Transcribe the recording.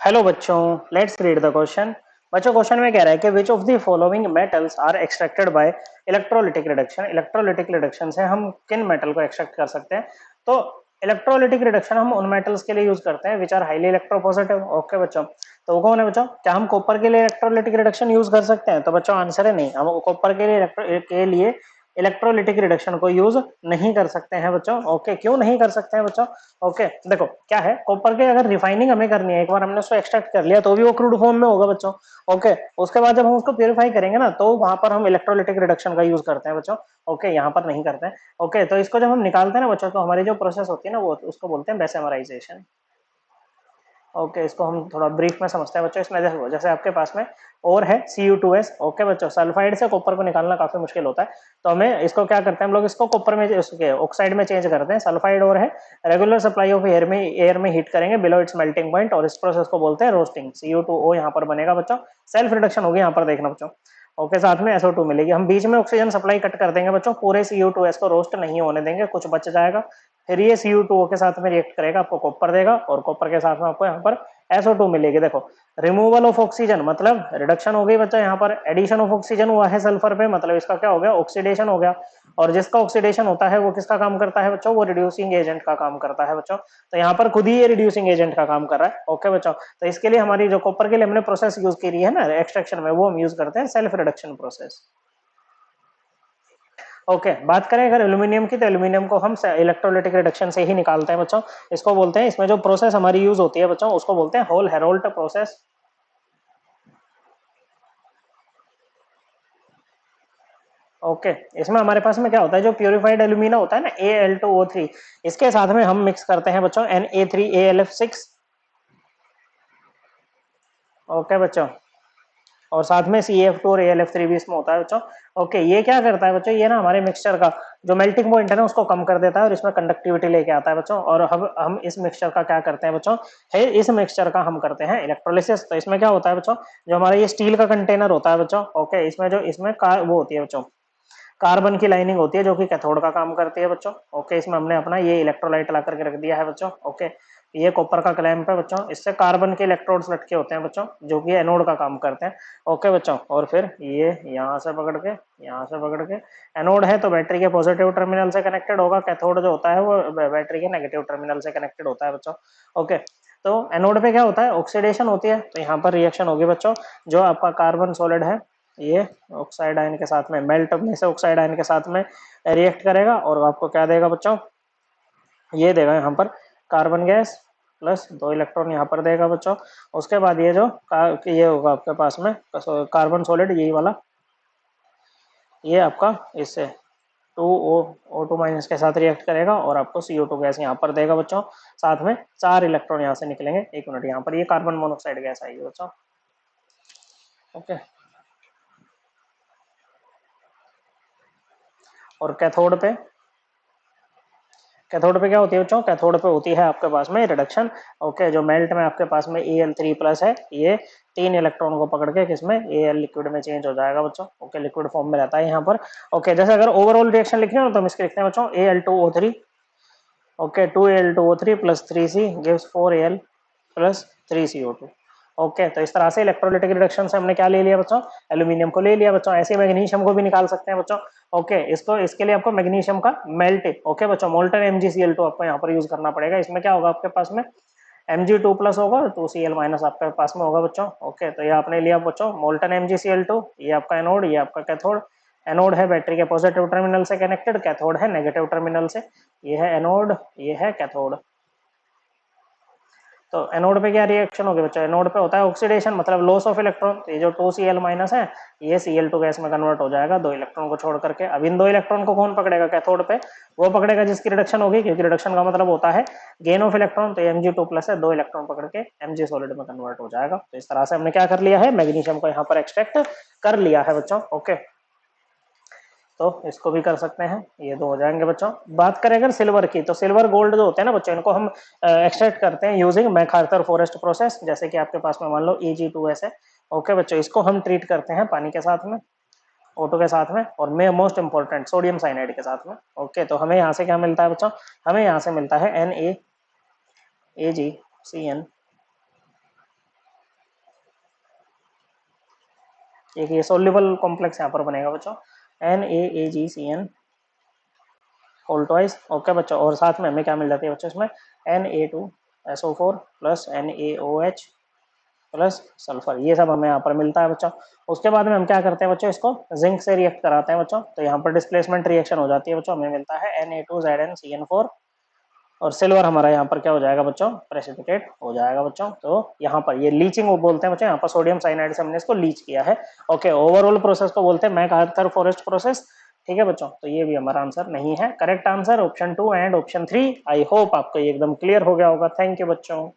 Hello बच्चों, let's read the question. बच्चों, question में कह रहा है कि which of the following metals are extracted by electrolytic reduction. Electrolytic reduction से हम किन मेटल को एक्सट्रैक्ट कर सकते हैं? तो इलेक्ट्रोलिटिक रिडक्शन हम उन मेटल्स के लिए यूज करते हैं which are highly electropositive. Okay बच्चों, तो वो कौन है बच्चों? क्या हम कॉपर के लिए इलेक्ट्रोलिटिक रिडक्शन यूज कर सकते हैं? तो बच्चों आंसर है नहीं, हम कॉपर के लिए इलेक्ट्रोलिटिक रिडक्शन को यूज नहीं कर सकते हैं बच्चों। ओके, क्यों नहीं कर सकते हैं बच्चों? ओके, देखो क्या है, कॉपर के अगर रिफाइनिंग हमें करनी है, एक बार हमने उसको एक्सट्रैक्ट कर लिया तो भी वो क्रूड फॉर्म में होगा बच्चों। ओके, उसके बाद जब हम उसको प्यूरिफाई करेंगे ना, तो वहां पर हम इलेक्ट्रोलिटिक रिडक्शन का यूज करते हैं बच्चों। ओके, यहाँ पर नहीं करते हैं। ओके, तो इसको जब हम निकालते हैं ना बच्चों, तो हमारी जो प्रोसेस होती है ना, वो उसको बोलते हैं बेसेमराइजेशन। ओके, इसको हम थोड़ा ब्रीफ में समझते हैं बच्चों। इसमें देखो, जैसे आपके पास में और है Cu2S। ओके बच्चों, सल्फाइड से कॉपर को निकालना काफी मुश्किल होता है, तो हमें इसको क्या करते हैं हम लोग, इसको कॉपर में उसके ऑक्साइड में चेंज करते हैं। सल्फाइड और है, रेगुलर सप्लाई ऑफ एयर में हीट करेंगे बिलो इट्स मेल्टिंग पॉइंट, और इस प्रोसेस को बोलते हैं रोस्टिंग। Cu2O यहाँ पर बनेगा बच्चों, सेल्फ रिडक्शन होगी यहाँ पर, देखना बच्चों। ओके, साथ में SO2 मिलेगी। हम बीच में ऑक्सीजन सप्लाई कट कर देंगे बच्चों, पूरे Cu2S को रोस्ट नहीं होने देंगे, कुछ बच जाएगा। फिर ये Cu2O के साथ में रिएक्ट करेगा, आपको कॉपर देगा, और कॉपर के साथ में आपको यहाँ पर SO2 मिलेगी। देखो, रिमूवल ऑफ ऑक्सीजन मतलब रिडक्शन हो गई बच्चा, यहाँ पर एडिशन ऑफ ऑक्सीजन हुआ है सल्फर पे, मतलब इसका क्या हो गया, ऑक्सीडेशन हो गया। और जिसका ऑक्सीडेशन होता है वो किसका काम करता है बच्चों? वो रिड्यूसिंग एजेंट का काम करता है बच्चों। तो यहाँ पर खुद ही ये रिड्यूसिंग एजेंट का काम कर रहा है। ओके बच्चों, तो इसके लिए हमारी जो कॉपर के लिए हमने प्रोसेस यूज की है ना एक्सट्रैक्शन में, वो हम यूज करते हैं सेल्फ रिडक्शन प्रोसेस। ओके, बात करें अगर एल्यूमिनियम की, तो एल्यूमिनियम को हम इलेक्ट्रोलिटिक रिडक्शन से ही निकालते हैं बच्चों। इसको बोलते हैं, इसमें जो प्रोसेस हमारी यूज होती है बच्चों, उसको बोलते हैं होल हेरोल्ट प्रोसेस। ओके, इसमें हमारे पास में क्या होता है, जो प्यूरिफाइड एल्यूमिना होता है ना, Al2O3, इसके साथ में हम मिक्स करते हैं बच्चों Na3AlF6। ओके बच्चों, और साथ में CF2 और AlF3 भी इसमें होता है बच्चों। ओके, ये क्या करता है बच्चों, ये ना हमारे मिक्सचर का जो मेल्टिंग पॉइंट है ना, उसको कम कर देता है, और इसमें कंडक्टिविटी लेके आता है बच्चों। और हम इस मिक्सचर का क्या करते हैं बच्चों, है इस मिक्सचर का हम करते हैं इलेक्ट्रोलिसिस। तो इसमें क्या होता है बच्चों, जो हमारा ये स्टील का कंटेनर होता है बच्चों, ओके, इसमें जो इसमें वो होती है बच्चों, कार्बन की लाइनिंग होती है, जो कि कैथोड का काम करती है बच्चों। ओके, इसमें हमने अपना ये इलेक्ट्रोलाइट ला करके रख दिया है बच्चों। ओके, ये कॉपर का क्लैंप है बच्चों, इससे कार्बन के इलेक्ट्रोड्स लटके होते हैं बच्चों, जो कि एनोड का काम करते हैं। ओके बच्चों, और फिर ये यहाँ से पकड़ के, यहाँ से पकड़ के, एनोड है तो बैटरी के पॉजिटिव टर्मिनल से कनेक्टेड होगा, कैथोड जो होता है वो बैटरी के नेगेटिव टर्मिनल से कनेक्टेड होता है बच्चों। ओके, तो एनोड पे क्या होता है, ऑक्सीडेशन होती है, तो यहाँ पर रिएक्शन होगी बच्चों। जो आपका कार्बन सॉलिड है, ये ऑक्साइड आयन के साथ में मेल्ट में से ऑक्साइड आयन के साथ में रिएक्ट करेगा, और आपको क्या देगा बच्चों, ये देगा यहाँ पर कार्बन गैस प्लस 2 इलेक्ट्रॉन यहाँ पर देगा बच्चों। उसके बाद ये जो ये होगा आपके पास में कार्बन सॉलिड, यही वाला, ये आपका इससे 2O2- के साथ रिएक्ट करेगा, और आपको CO2 गैस यहाँ पर देगा बच्चों। साथ में 4 इलेक्ट्रॉन यहाँ से निकलेंगे। एक मिनट, यहाँ पर ये कार्बन मोनोक्साइड गैस आएगी बच्चों। ओके, और कैथोड पे, कैथोड पे क्या होती है बच्चों, कैथोड पे होती है आपके पास में रिडक्शन। ओके, जो मेल्ट में आपके पास में Al3+ है, ये 3 इलेक्ट्रॉन को पकड़ के किसमें, Al लिक्विड में चेंज हो जाएगा बच्चों। ओके, लिक्विड फॉर्म में रहता है यहाँ पर। ओके, जैसे अगर ओवरऑल रिएक्शन लिखनी हो तो हम इसके लिखते हैं बच्चों Al2O3। Okay, 2Al2O3 + 3C gives 4Al + 3CO2। Okay, तो इस तरह से इलेक्ट्रोलिटिक रिडक्शन से हमने क्या ले लिया बच्चों, एल्यूमिनियम को ले लिया बच्चों। ऐसे मैग्नीशियम को भी निकाल सकते हैं बच्चों। ओके, इसको इसके लिए आपको मैग्नीशियम का मेल्ट, ओके बच्चों, मोल्टन MgCl2 आपको यहाँ पर यूज करना पड़ेगा। इसमें क्या होगा आपके पास में, Mg2+ होगा, 2Cl- आपके पास में होगा बच्चों। ओके, तो ये आपने लिया बच्चों मोल्टन MgCl2, ये आपका एनोड, ये आपका कैथोड। एनोड है बैटरी के पॉजिटिव टर्मिनल से कनेक्टेड, कैथोड है नेगेटिव टर्मिनल से। ये है एनोड, ये है कैथोड। तो एनोड पे क्या रिएक्शन होगी बच्चों, एनोड पे होता है ऑक्सीडेशन, मतलब लॉस ऑफ इलेक्ट्रॉन। तो ये जो 2Cl- है, ये Cl2 गैस में कन्वर्ट हो जाएगा 2 इलेक्ट्रॉन को छोड़ करके। अब इन 2 इलेक्ट्रॉन को कौन पकड़ेगा कैथोड पे, वो पकड़ेगा जिसकी रिडक्शन होगी, क्योंकि रिडक्शन का मतलब होता है गेन ऑफ इलेक्ट्रॉन। तो Mg2+ है, 2 इलेक्ट्रॉन पकड़ के Mg सॉलिड में कन्वर्ट हो जाएगा। तो इस तरह से हमने क्या कर लिया है, मैग्नीशियम को यहाँ पर एक्सट्रैक्ट कर लिया है बच्चों। ओके, तो इसको भी कर सकते हैं, ये दो हो जाएंगे बच्चों। बात करें अगर सिल्वर की, तो सिल्वर गोल्ड जो होते हैं ना बच्चों, इनको हम एक्सट्रैक्ट करते हैं यूजिंग मैकआर्थर फॉरेस्ट प्रोसेस। जैसे कि आपके पास में मान लो Ag2S है। ओके बच्चों, इसको हम ट्रीट करते हैं पानी के साथ में, O2 के साथ में, और में मोस्ट इंपॉर्टेंट सोडियम साइनाइड के साथ में। ओके, तो हमें यहाँ से क्या मिलता है बच्चों, हमें यहाँ से मिलता है NaAgCN एक ये सोल्यूबल कॉम्प्लेक्स यहाँ पर बनेगा बच्चों, NaAgCN होल ट्वाइस। ओके बच्चों, और साथ में हमें क्या मिल जाती है बच्चों इसमें, Na2SO4 plus NaOH plus sulphur, ये सब हमें यहाँ पर मिलता है बच्चों। उसके बाद में हम क्या करते हैं बच्चों, इसको जिंक से रिएक्ट कराते हैं बच्चों, तो यहाँ पर डिस्प्लेसमेंट रिएक्शन हो जाती है बच्चों, हमें मिलता है Na2ZnCN4, और सिल्वर हमारा यहाँ पर क्या हो जाएगा बच्चों, प्रेसिपिटेट हो जाएगा बच्चों। तो यहाँ पर ये लीचिंग वो बोलते हैं बच्चों, यहाँ पर सोडियम साइनाइड से हमने इसको लीच किया है। ओके, ओवरऑल प्रोसेस को बोलते हैं मैकआर्थर फॉरेस्ट प्रोसेस। ठीक है बच्चों, तो ये भी हमारा आंसर नहीं है। Correct answer option 2 and option 3। I hope आपको ये एकदम क्लियर हो गया होगा। थैंक यू बच्चों।